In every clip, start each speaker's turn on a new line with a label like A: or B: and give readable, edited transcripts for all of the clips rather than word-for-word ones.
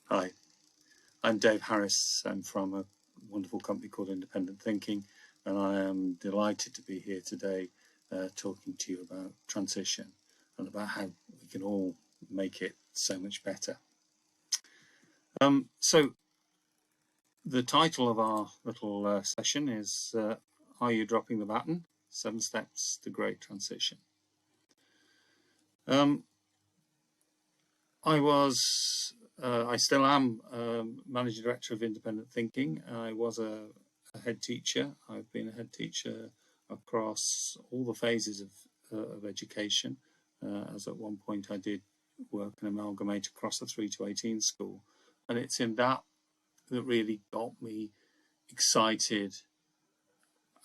A: Hi, I'm Dave Harris. I'm from a wonderful company called Independent Thinking, and I am delighted to be here today talking to you about transition and about how we can all make it so much better. So the title of our little session is Are You Dropping the Baton? 7 Steps to Great Transition. I still am Managing Director of Independent Thinking. I was a head teacher. I've been a head teacher across all the phases of education, as at one point I did work and amalgamate across the 3 to 18 school. And it's in that really got me excited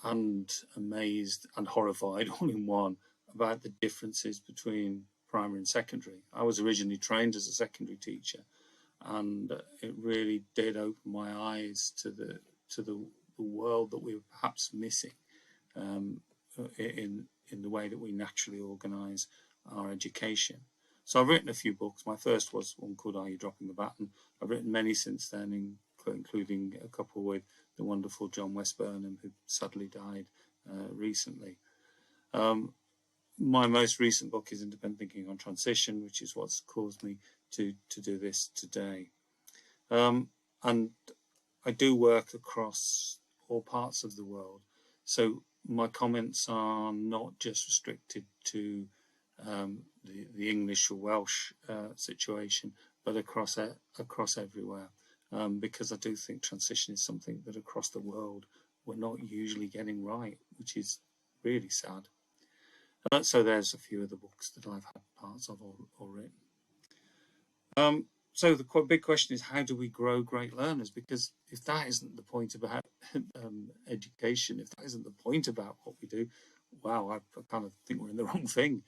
A: and amazed and horrified all in one about the differences between primary and secondary. I was originally trained as a secondary teacher, and it really did open my eyes to the world that we were perhaps missing in the way that we naturally organise our education. So I've written a few books. My first was one called Are You Dropping the Baton? I've written many since then, including a couple with the wonderful John Westburnham, who sadly died recently. My most recent book is Independent Thinking on Transition, which is what's caused me to do this today. And I do work across all parts of the world, so my comments are not just restricted to the English or Welsh situation, but across everywhere, because I do think transition is something that across the world we're not usually getting right, which is really sad. So there's a few of the books that I've had parts of or written. So the big question is, how do we grow great learners? Because if that isn't the point about education, if that isn't the point about what we do, wow, I kind of think we're in the wrong thing.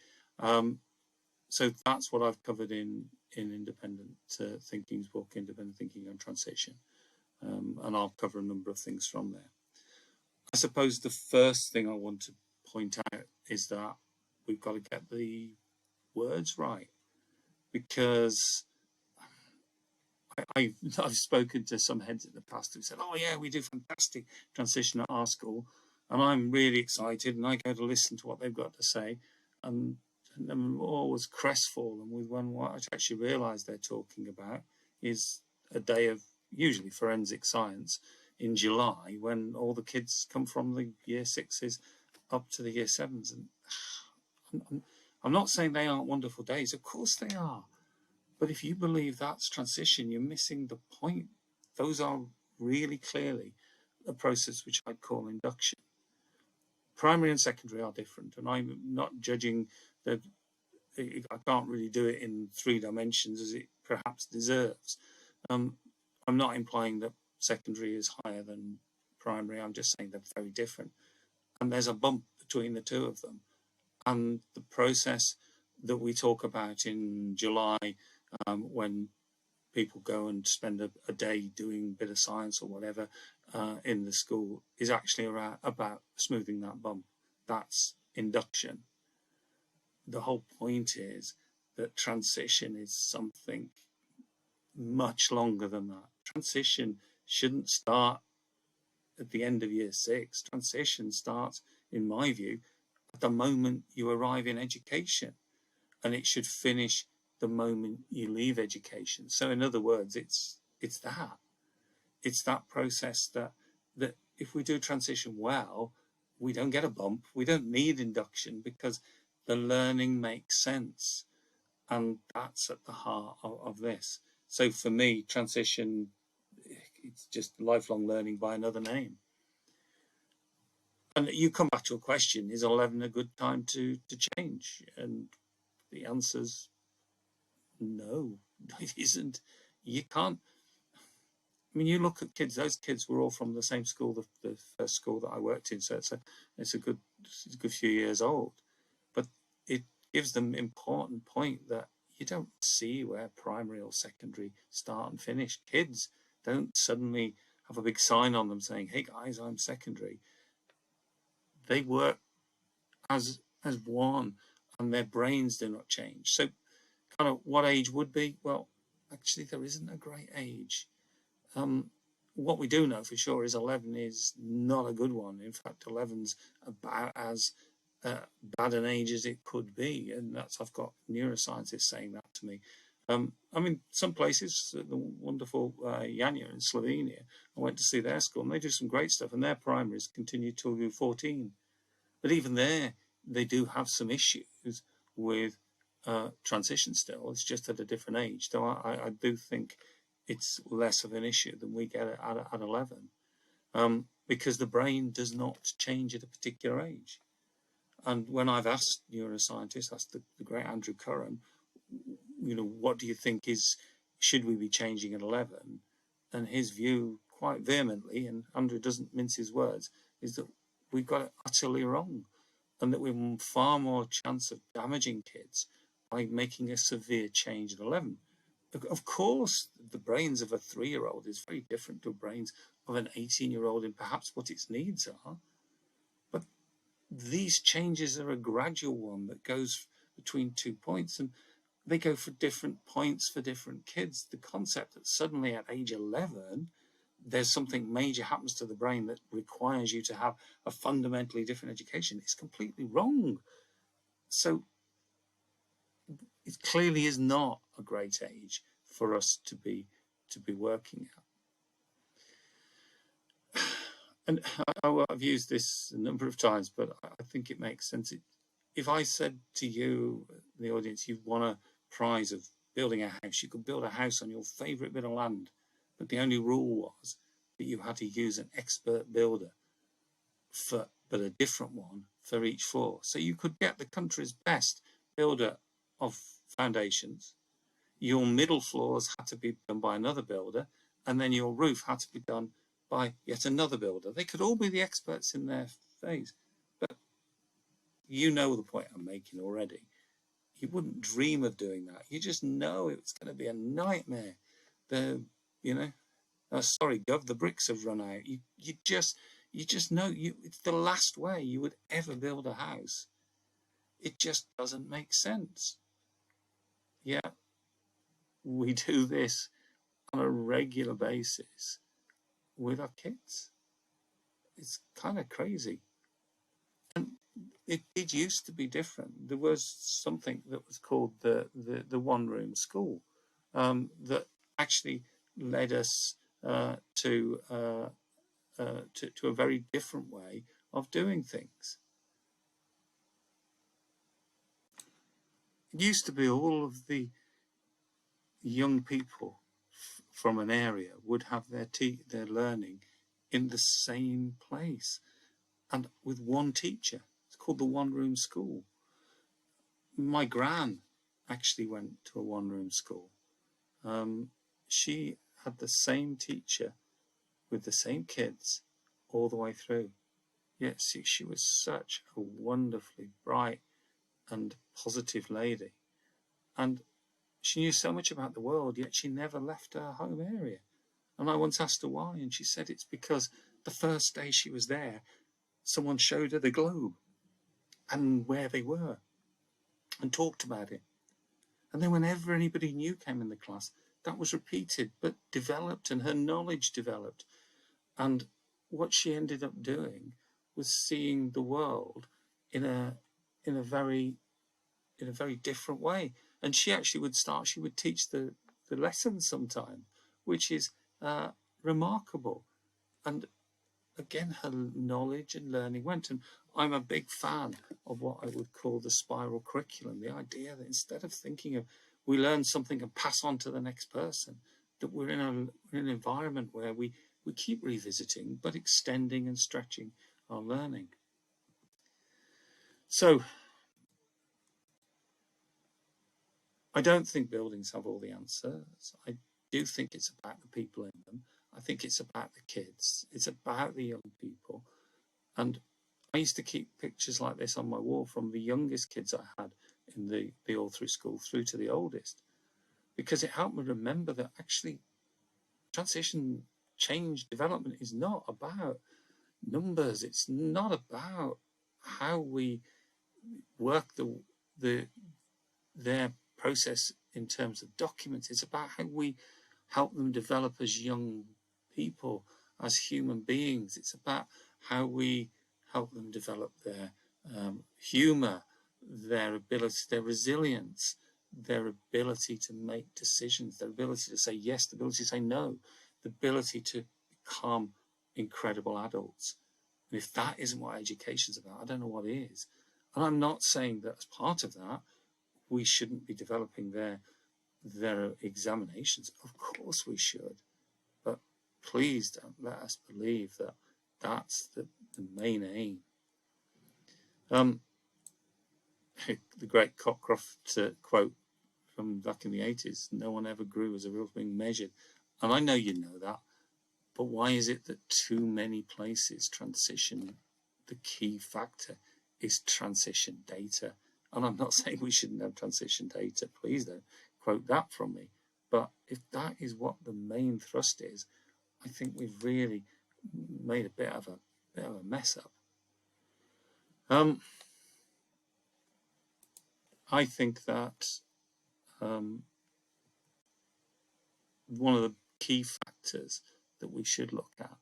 A: So that's what I've covered in Independent Thinking's book, Independent Thinking on Transition. And I'll cover a number of things from there. I suppose the first thing I want to point out is that we've got to get the words right, because I've spoken to some heads in the past who said, oh yeah, we do fantastic transition at our school, and I'm really excited, and I go to listen to what they've got to say, and I'm always crestfallen with when what I actually realise they're talking about is a day of usually forensic science in July, when all the kids come from the year 6s up to the year 7s. And I'm not saying they aren't wonderful days, of course they are. But if you believe that's transition, you're missing the point. Those are really clearly a process which I'd call induction. Primary and secondary are different, and I'm not judging that. I can't really do it in 3 dimensions as it perhaps deserves. I'm not implying that secondary is higher than primary. I'm just saying they're very different. And there's a bump between the two of them. And the process that we talk about in July, when people go and spend a day doing a bit of science or whatever in the school, is actually about smoothing that bump. That's induction. The whole point is that transition is something much longer than that. Transition shouldn't start at the end of year 6. Transition starts, in my view, at the moment you arrive in education, and it should finish the moment you leave education. So in other words, it's that process that if we do transition well, we don't get a bump, we don't need induction, because the learning makes sense, and that's at the heart of this. So for me, transition, it's just lifelong learning by another name. And you come back to a question, is 11 a good time to change? And the answer's no, it isn't. You can't. I mean, you look at kids. Those kids were all from the same school, the first school that I worked in. So it's a good few years old. But it gives them important point that you don't see where primary or secondary start and finish. Kids don't suddenly have a big sign on them saying, "Hey guys, I'm secondary." They work as one, and their brains do not change. So kind of what age would be? Well, actually there isn't a great age. What we do know for sure is 11 is not a good one. In fact, 11's about as bad an age as it could be, and I've got neuroscientists saying that to me. I mean, some places, the wonderful Janja in Slovenia, I went to see their school, and they do some great stuff, and their primaries continue till 14. But even there, they do have some issues with transition still. It's just at a different age. Though I do think it's less of an issue than we get at 11, because the brain does not change at a particular age. And when I've asked neuroscientists, asked the great Andrew Curran, what do you think should we be changing at 11? And his view, quite vehemently, and Andrew doesn't mince his words, is that we've got it utterly wrong, and that we've far more chance of damaging kids by making a severe change at 11. Of course, the brains of a 3-year-old is very different to the brains of an 18-year-old in perhaps what its needs are. But these changes are a gradual one that goes between 2 points, and they go for different points for different kids. The concept that suddenly at age 11, there's something major happens to the brain that requires you to have a fundamentally different education is completely wrong. So it clearly is not a great age for us to be working at. And I've used this a number of times, but I think it makes sense. If I said to you, the audience, you won a prize of building a house, you could build a house on your favourite bit of land, but the only rule was that you had to use an expert builder, but a different one for each floor. So you could get the country's best builder of foundations. Your middle floors had to be done by another builder, and then your roof had to be done by yet another builder. They could all be the experts in their phase, but you know the point I'm making already. You wouldn't dream of doing that. You just know it's going to be a nightmare. Sorry, Gov, the bricks have run out. You just know it's the last way you would ever build a house. It just doesn't make sense. Yeah, we do this on a regular basis with our kids. It's kind of crazy. And it used to be different. There was something that was called the one-room school that actually led us to a very different way of doing things. It used to be all of the young people from an area would have their learning in the same place and with one teacher. It's called the one-room school. My gran actually went to a one-room school. She had the same teacher with the same kids all the way through. Yes, she was such a wonderfully bright and positive lady. And she knew so much about the world, yet she never left her home area. And I once asked her why, and she said it's because the first day she was there, someone showed her the globe and where they were and talked about it. And then whenever anybody new came in the class, that was repeated, but developed, and her knowledge developed. And what she ended up doing was seeing the world in a very different way. And she actually would teach the lessons sometime, which is remarkable. And again, her knowledge and learning went. And I'm a big fan of what I would call the spiral curriculum, the idea that instead of thinking of we learn something and pass on to the next person, that we're in an environment where we keep revisiting, but extending and stretching our learning. So I don't think buildings have all the answers. I do think it's about the people in them. I think it's about the kids. It's about the young people. And I used to keep pictures like this on my wall from the youngest kids I had in the all through school through to the oldest, because it helped me remember that actually transition, change, development is not about numbers. It's not about how we work their process in terms of documents. It's about how we help them develop as young people, as human beings. It's about how we help them develop their humour, their ability, their resilience, their ability to make decisions, their ability to say yes, the ability to say no, the ability to become incredible adults. And if that isn't what education's about, I don't know what is. And I'm not saying that as part of that, we shouldn't be developing their examinations. Of course we should. But please don't let us believe that that's the main aim. The great Cockcroft quote from back in the 80s, no one ever grew as a real thing measured. And I know you know that, but why is it that too many places transition, the key factor is transition data? And I'm not saying we shouldn't have transition data, please don't quote that from me. But if that is what the main thrust is, I think we've really made a bit of a mess up. I think that one of the key factors that we should look at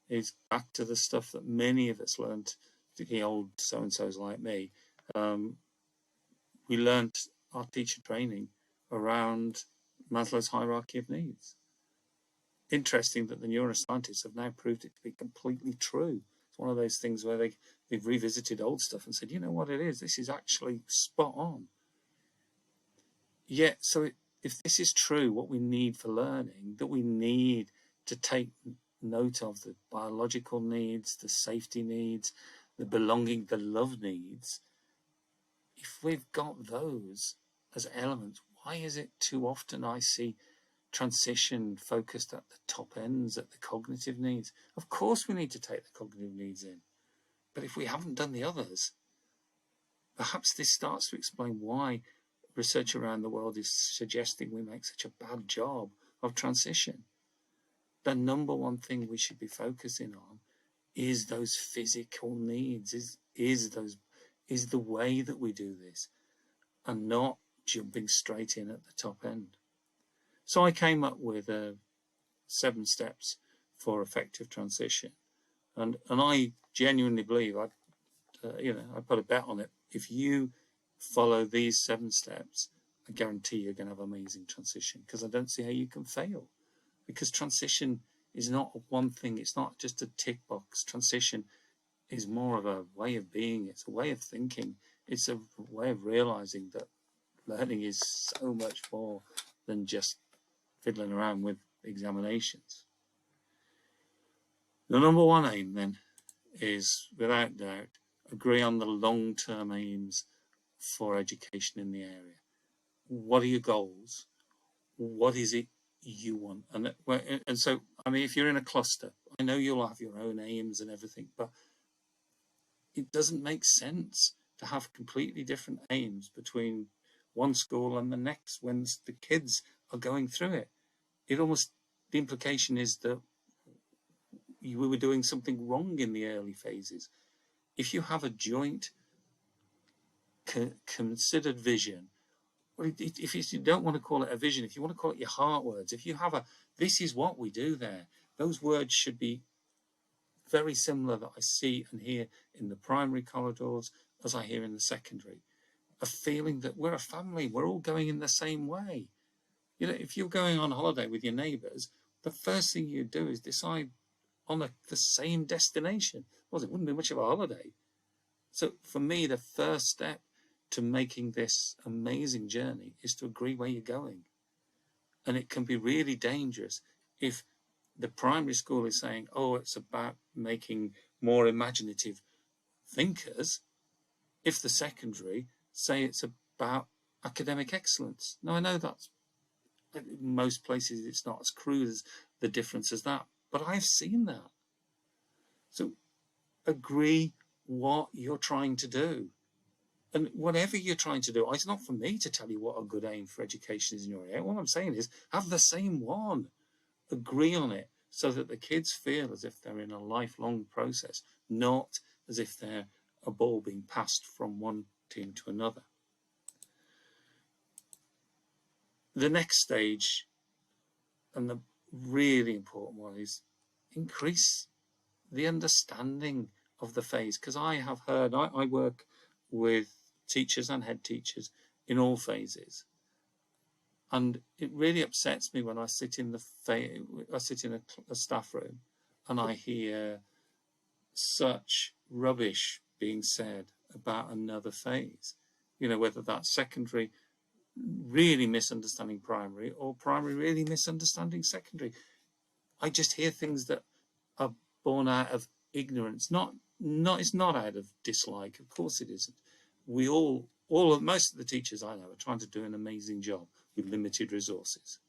A: is back to the stuff that many of us learned, particularly old so-and-sos like me. We learned our teacher training around Maslow's hierarchy of needs. Interesting that the neuroscientists have now proved it to be completely true. It's one of those things where they've revisited old stuff and said, you know what it is, this is actually spot on. Yeah, so if this is true, what we need for learning, that we need to take note of the biological needs, the safety needs, the belonging, the love needs, if we've got those as elements, why is it too often I see transition focused at the top ends, at the cognitive needs? Of course we need to take the cognitive needs in, but if we haven't done the others, perhaps this starts to explain why research around the world is suggesting we make such a bad job of transition. The number one thing we should be focusing on is those physical needs, is the way that we do this, and not jumping straight in at the top end. So I came up with 7 steps for effective transition, and I genuinely believe I put a bet on it. If you follow these 7 steps, I guarantee you're going to have amazing transition, because I don't see how you can fail. Because transition is not one thing, it's not just a tick box. Transition is more of a way of being, it's a way of thinking, it's a way of realizing that learning is so much more than just fiddling around with examinations. The number one aim then is, without doubt, agree on the long-term aims for education in the area. What are your goals? What is it you want? And so, I mean, if you're in a cluster, I know you'll have your own aims and everything, but it doesn't make sense to have completely different aims between one school and the next when the kids are going through it. The implication is that we were doing something wrong in the early phases. If you have a joint considered vision, well, if you don't want to call it a vision, if you want to call it your heart words, if you have this is what we do there, those words should be very similar that I see and hear in the primary corridors as I hear in the secondary. A feeling that we're a family, we're all going in the same way. You know, if you're going on holiday with your neighbours, the first thing you do is decide on the same destination. Well, it wouldn't be much of a holiday. So for me, the first step to making this amazing journey is to agree where you're going. And it can be really dangerous if the primary school is saying, oh, it's about making more imaginative thinkers, if the secondary say it's about academic excellence. Now, I know that's in most places it's not as crude as the difference as that, but I've seen that. So agree what you're trying to do. And whatever you're trying to do, it's not for me to tell you what a good aim for education is in your area. What I'm saying is have the same one. Agree on it so that the kids feel as if they're in a lifelong process, not as if they're a ball being passed from one team to another. The next stage, and the really important one, is increase the understanding of the phase. Because I have heard, I work with teachers and head teachers in all phases, and it really upsets me when I sit in a staff room and I hear such rubbish being said about another phase. You know, whether that's secondary really misunderstanding primary, or primary really misunderstanding secondary. I just hear things that are born out of ignorance. It's not out of dislike. Of course it isn't. We most of the teachers I know are trying to do an amazing job with limited resources.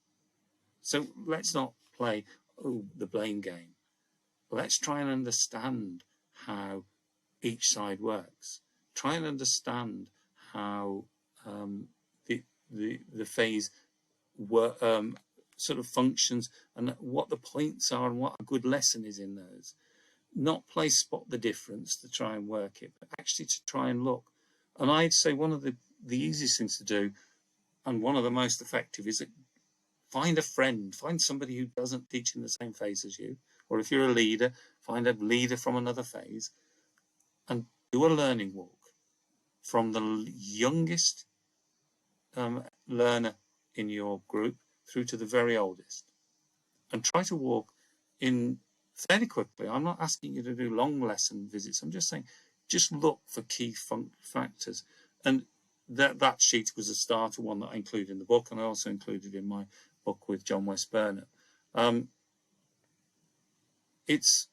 A: So let's not play the blame game. Let's try and understand how each side works. Try and understand how the phase sort of functions, and what the points are, and what a good lesson is in those. Not play spot the difference to try and work it, but actually to try and look. And I'd say one of the easiest things to do, and one of the most effective, is find a friend, find somebody who doesn't teach in the same phase as you, or if you're a leader, find a leader from another phase, and do a learning walk from the youngest learner in your group through to the very oldest, and try to walk in fairly quickly. I'm not asking you to do long lesson visits. I'm just saying, just look for key factors. And that sheet was a starter one that I included in the book, and I also included in my book with John West Burnett. It's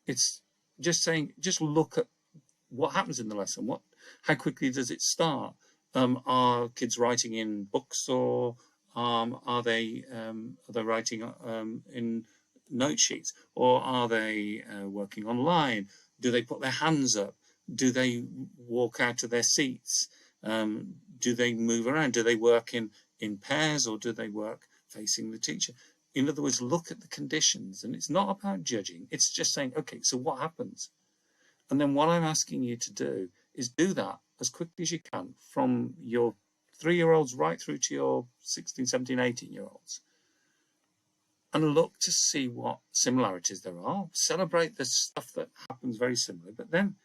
A: just saying, just look at what happens in the lesson. How quickly does it start? Are kids writing in books, or are they writing in note sheets, or are they working online? Do they put their hands up? Do they walk out of their seats? Do they move around? Do they work in pairs, or do they work facing the teacher? In other words, look at the conditions. And it's not about judging. It's just saying, okay, so what happens? And then what I'm asking you to do is do that as quickly as you can, from your 3-year-olds right through to your 16, 17, 18-year-olds. And look to see what similarities there are. Celebrate the stuff that happens very similar, but then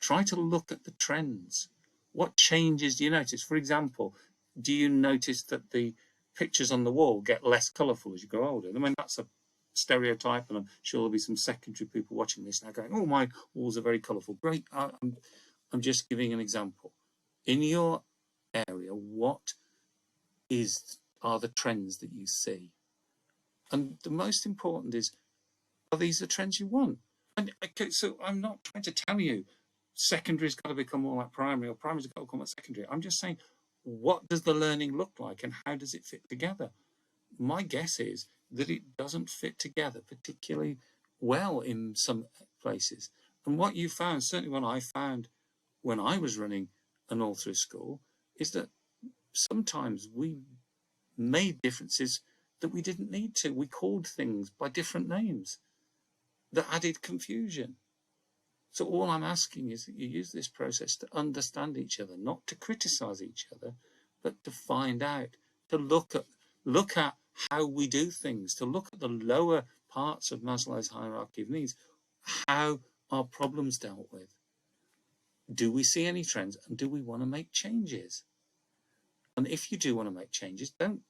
A: try to look at the trends. What changes do you notice? For example, do you notice that the pictures on the wall get less colourful as you grow older? I mean, that's a stereotype, and I'm sure there'll be some secondary people watching this now going, oh, my walls are very colourful. Great. I'm just giving an example. In your area, what are the trends that you see? And the most important is, are these the trends you want? And okay, so I'm not trying to tell you secondary's got to become more like primary, or primary's got to become like secondary. I'm just saying, what does the learning look like, and how does it fit together? My guess is that it doesn't fit together particularly well in some places. And what you found, certainly what I found when I was running an all-through school, is that sometimes we made differences that we didn't need to. We called things by different names that added confusion. So all I'm asking is that you use this process to understand each other, not to criticize each other, but to find out, to look at how we do things, to look at the lower parts of Maslow's hierarchy of needs. How are problems dealt with? Do we see any trends, and do we want to make changes? And if you do want to make changes, don't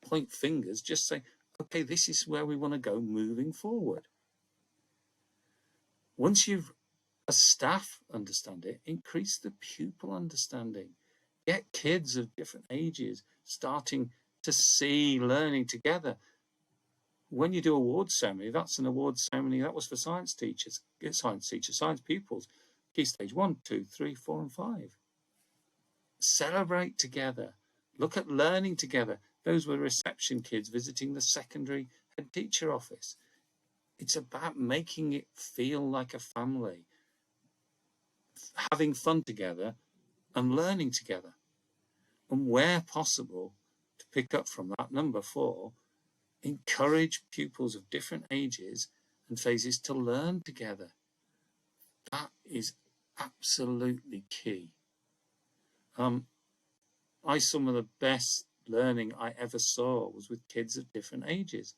A: point fingers, just say, okay, this is where we want to go moving forward. Once you've, as staff, understand it, increase the pupil understanding. Get kids of different ages starting to see learning together. When you do awards ceremony, that's an awards ceremony that was for science pupils, key stage 1, 2, 3, 4, and 5. Celebrate together. Look at learning together. Those were reception kids visiting the secondary head teacher office. It's about making it feel like a family, having fun together and learning together. And where possible, to pick up from that, number 4, encourage pupils of different ages and phases to learn together. That is absolutely key. Some of the best learning I ever saw was with kids of different ages.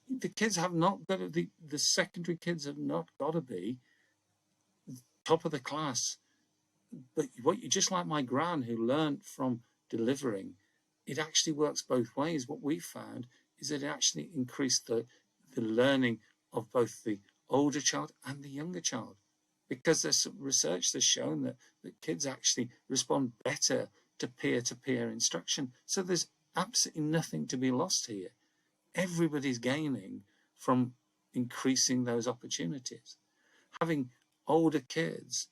A: The kids have not got to, the secondary kids have not got to be top of the class. But what you, just like my gran who learned from delivering, it actually works both ways. What we found is that it actually increased the learning of both the older child and the younger child, because there's some research that's shown that kids actually respond better to peer instruction. So there's absolutely nothing to be lost here. Everybody's gaining from increasing those opportunities. Having older kids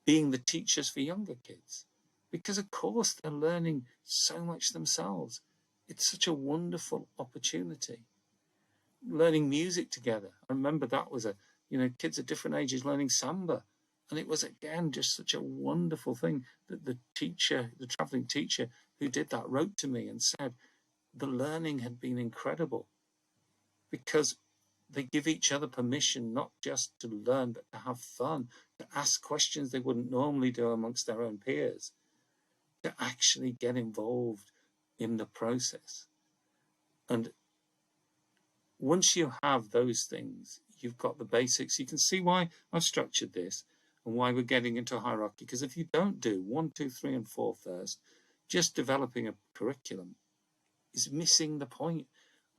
A: being the teachers for younger kids, because of course they're learning so much themselves. It's such a wonderful opportunity. Learning music together. I remember that was kids at different ages learning samba. And it was, again, just such a wonderful thing that the traveling teacher who did that wrote to me and said the learning had been incredible because they give each other permission not just to learn, but to have fun, to ask questions they wouldn't normally do amongst their own peers, to actually get involved in the process. And once you have those things, you've got the basics. You can see why I've structured this and why we're getting into a hierarchy. Because if you don't do 1, 2, 3, and 4 first, just developing a curriculum is missing the point.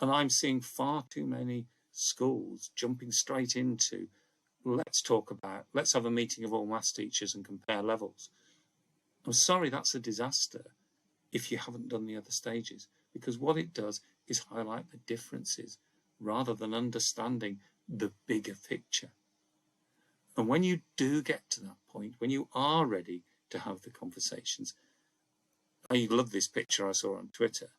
A: And I'm seeing far too many schools jumping straight into, let's have a meeting of all maths teachers and compare levels. I'm sorry, that's a disaster if you haven't done the other stages, because what it does is highlight the differences rather than understanding the bigger picture. And when you do get to that point, when you are ready to have the conversations, I love this picture I saw on Twitter.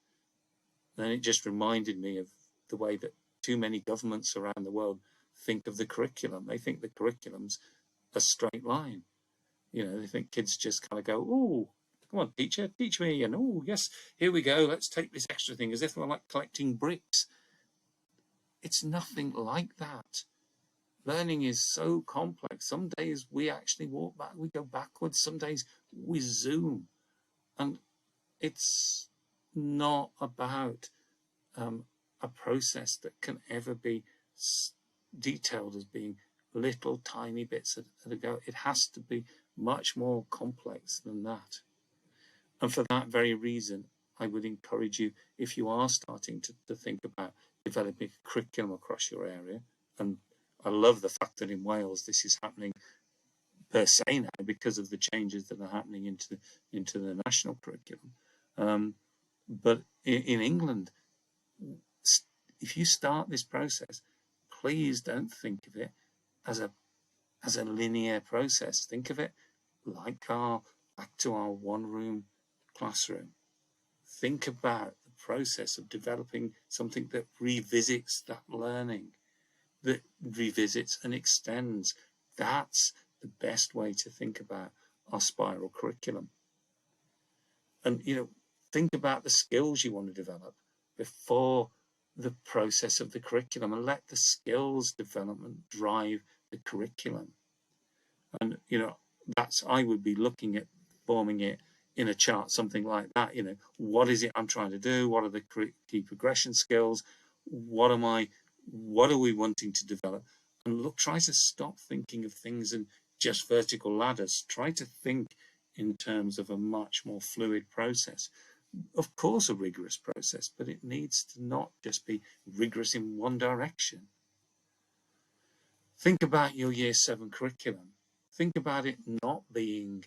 A: Then it just reminded me of the way that too many governments around the world think of the curriculum. They think the curriculum's a straight line. They think kids just kind of go, oh, come on, teacher, teach me. And, oh, yes, here we go. Let's take this extra thing, as if we're like collecting bricks. It's nothing like that. Learning is so complex. Some days we actually walk back, we go backwards. Some days we zoom. And it's not about a process that can ever be detailed as being little tiny bits at a go. It has to be much more complex than that. And for that very reason, I would encourage you, if you are starting to think about developing a curriculum across your area, and I love the fact that in Wales this is happening per se now because of the changes that are happening into the national curriculum. But in England, if you start this process, please don't think of it as a linear process. Think of it like back to our one-room classroom. Think about the process of developing something that revisits that learning, that revisits and extends. That's the best way to think about our spiral curriculum. And, think about the skills you want to develop before the process of the curriculum, and let the skills development drive the curriculum. And, I would be looking at forming it in a chart, something like that. What is it I'm trying to do? What are the key progression skills? What are we wanting to develop? And try to stop thinking of things in just vertical ladders. Try to think in terms of a much more fluid process. Of course, a rigorous process, but it needs to not just be rigorous in one direction. Think about your Year 7 curriculum. Think about it not being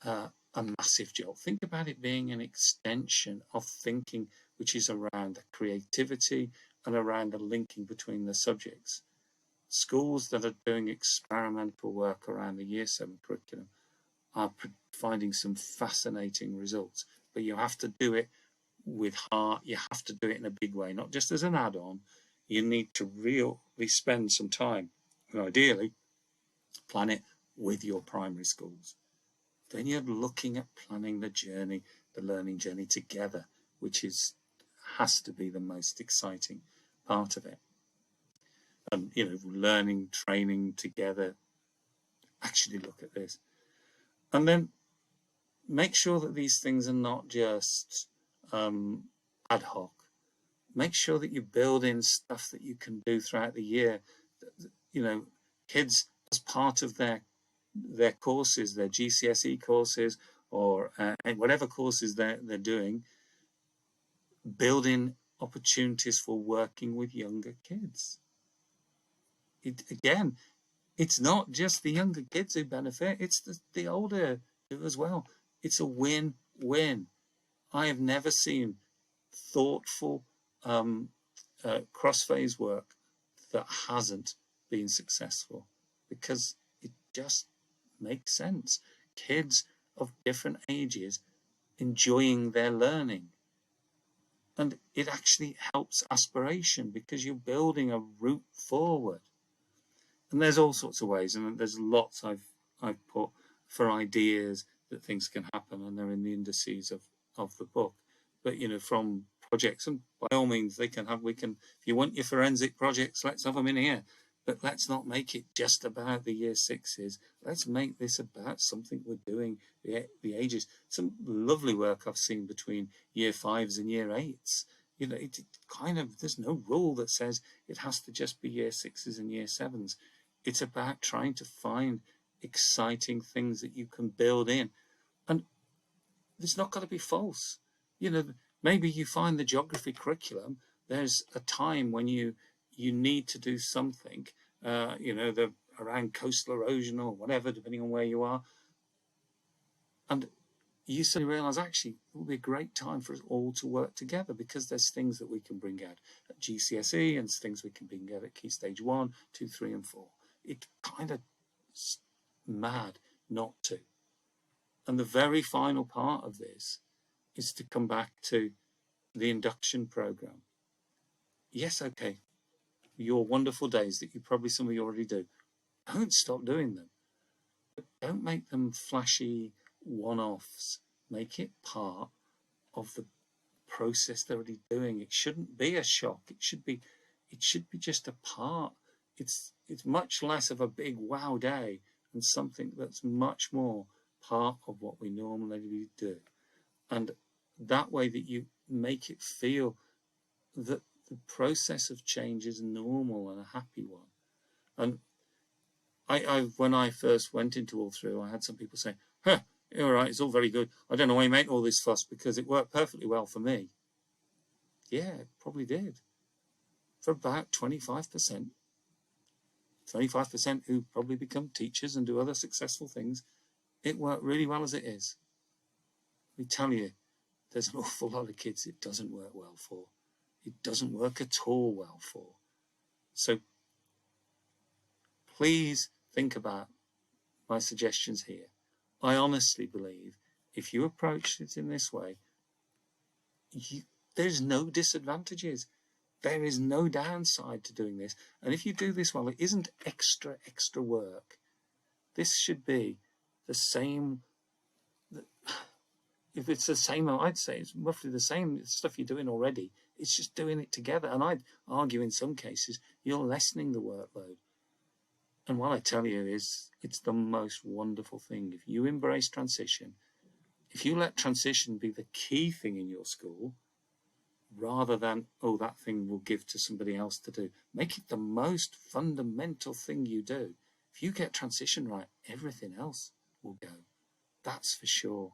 A: a massive job. Think about it being an extension of thinking which is around the creativity and around the linking between the subjects. Schools that are doing experimental work around the Year 7 curriculum are finding some fascinating results. But you have to do it with heart. You have to do it in a big way, not just as an add-on. You need to really spend some time, and ideally plan it with your primary schools. Then you're looking at planning the journey, the learning journey together, which has to be the most exciting part of it. And, learning, training together. Actually look at this. And then make sure that these things are not just ad hoc. Make sure that you build in stuff that you can do throughout the year. You know, kids, as part of their courses, their GCSE courses, or whatever courses they're doing, building opportunities for working with younger kids. Again, it's not just the younger kids who benefit, it's the older as well. It's a win-win. I have never seen thoughtful cross-phase work that hasn't been successful, because it just makes sense. Kids of different ages enjoying their learning. And it actually helps aspiration, because you're building a route forward. And there's all sorts of ways, and there's lots I've put for ideas that things can happen, and they're in the indices of the book. But from projects, and by all means we can, if you want your forensic projects, let's have them in here. But let's not make it just about the year sixes. Let's make this about something we're doing the ages. Some lovely work I've seen between year fives and year eights. It kind of, there's no rule that says it has to just be year sixes and year sevens. It's about trying to find exciting things that you can build in. And it's not got to be false. Maybe you find the geography curriculum, there's a time when you need to do something, around coastal erosion or whatever, depending on where you are. And you suddenly realise, actually, it will be a great time for us all to work together, because there's things that we can bring out at GCSE and things we can bring out at Key Stage 1, 2, 3 and 4. It's kind of mad not to. And the very final part of this is to come back to the induction programme. Yes, okay, your wonderful days that some of you already do, don't stop doing them. But don't make them flashy one-offs. Make it part of the process they're already doing. It shouldn't be a shock. It should be just a part. It's much less of a big wow day and something that's much more part of what we normally do. And that way that you make it feel that the process of change is normal and a happy one. And when I first went into all through, I had some people say, "Huh, all right, it's all very good. I don't know why you make all this fuss, because it worked perfectly well for me." Yeah, it probably did. For about 25%. 25% who probably become teachers and do other successful things, it worked really well as it is. Let me tell you, there's an awful lot of kids it doesn't work well for. It doesn't work at all well for. So please think about my suggestions here. I honestly believe if you approach it in this way, there's no disadvantages. There is no downside to doing this. And if you do this well, it isn't extra work. This should be the same. If it's the same, I'd say it's roughly the same stuff you're doing already. It's just doing it together. And I'd argue in some cases, you're lessening the workload. And what I tell you is, it's the most wonderful thing. If you embrace transition, if you let transition be the key thing in your school, rather than, oh, that thing we'll give to somebody else to do, make it the most fundamental thing you do. If you get transition right, everything else will go. That's for sure.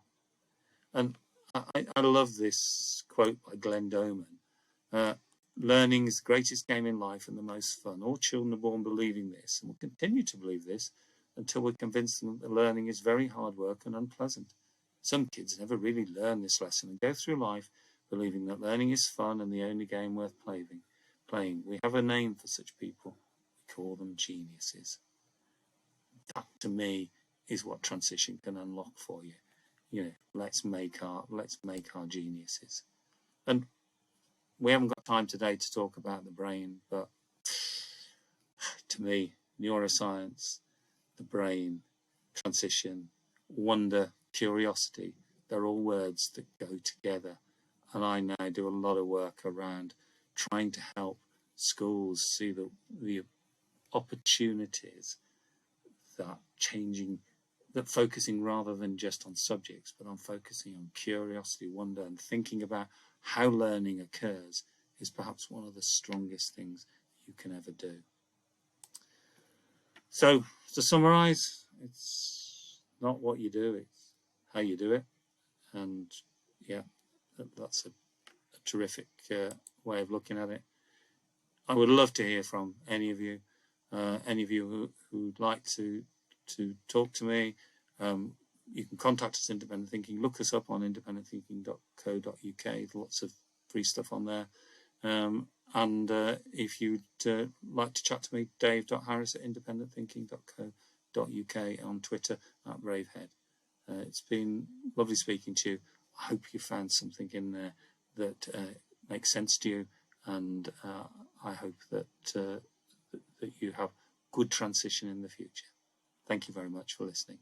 A: And I love this quote by Glenn Doman. Learning is the greatest game in life and the most fun. All children are born believing this, and will continue to believe this until we're convinced them that learning is very hard work and unpleasant. Some kids never really learn this lesson and go through life believing that learning is fun and the only game worth playing. We have a name for such people. We call them geniuses. That, to me, is what transition can unlock for you. Let's make our geniuses. And we haven't got time today to talk about the brain, but to me, neuroscience, the brain, transition, wonder, curiosity, they're all words that go together. And I now do a lot of work around trying to help schools see the opportunities that changing that focusing rather than just on subjects, but on focusing on curiosity, wonder, and thinking about how learning occurs is perhaps one of the strongest things you can ever do. So, to summarise, it's not what you do, it's how you do it. And yeah, that's a terrific way of looking at it. I would love to hear from any of you who'd like to talk to me. You can contact us, Independent Thinking. Look us up on independentthinking.co.uk. Lots of free stuff on there. And if you'd like to chat to me, dave.harris@independentthinking.co.uk, on Twitter @bravehead. It's been lovely speaking to you. I hope you found something in there that makes sense to you, and I hope that that you have good transition in the future. Thank you very much for listening.